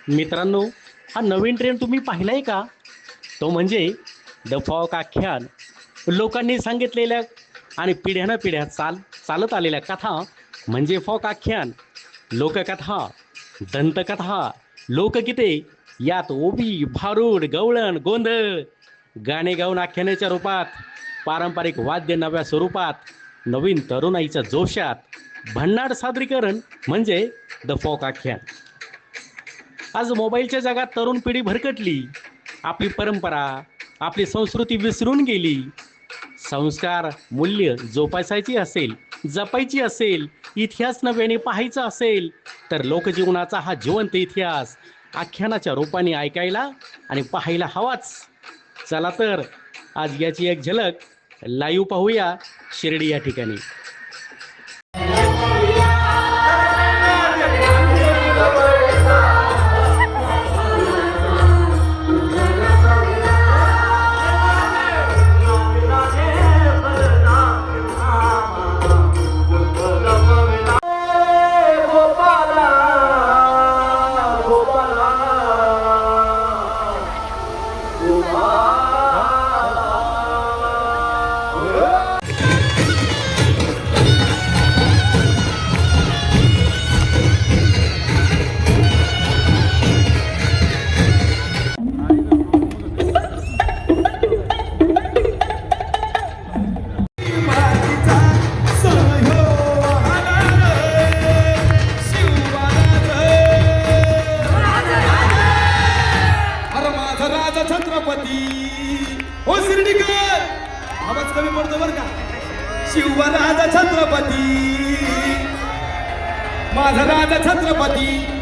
मित्रांनो, हा नवीन ट्रेंड तुम्ही पाहिलाय का? तो म्हणजे द फॉक आख्यान. लोकांनी सांगितलेल्या आणि पिढ्यानपिढ्या चालत आलेल्या कथा म्हणजे फॉक आख्यान. लोककथा, दंतकथा, लोकगीते यात ओवी, भारूड, गवळण, गोंधळ, गाणे गाऊन आख्यानाच्या रूपात, पारंपरिक वाद्य नव्या स्वरूपात, नवीन तरुणाईच्या जोशात, भन्नाट सादरीकरण म्हणजे द फॉक आख्यान. आज मोबाईलच्या जगात तरुण पिढी भरकटली. आपली परंपरा, आपली संस्कृती विसरून गेली. संस्कार, मूल्य जोपासायची असेल, जपायची असेल, इतिहास नव्याने पाहायचा असेल, तर लोकजीवनाचा हा जिवंत इतिहास आख्यानाच्या रूपाने ऐकायला आणि पाहायला हवाच. चला तर आज याची एक झलक लाईव्ह पाहूया शिर्डी या ठिकाणी. छत्रपती हो शिर्डीकर, आवाज कमी पडतो बर का. शिवराजा छत्रपती, माझा राजा छत्रपती.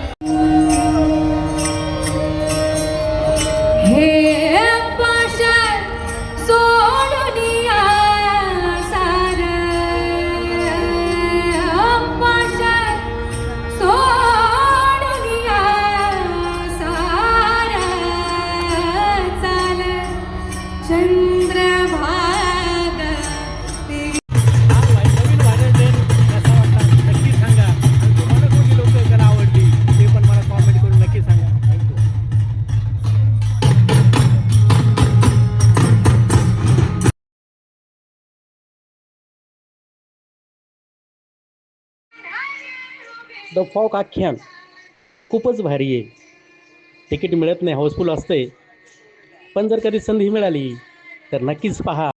द फॉक आख्यान खूपच भारी आहे. तिकीट मिळत नाही, हाऊसफुल असते, पण जर कधी संधी मिळाली तर नक्कीच पहा.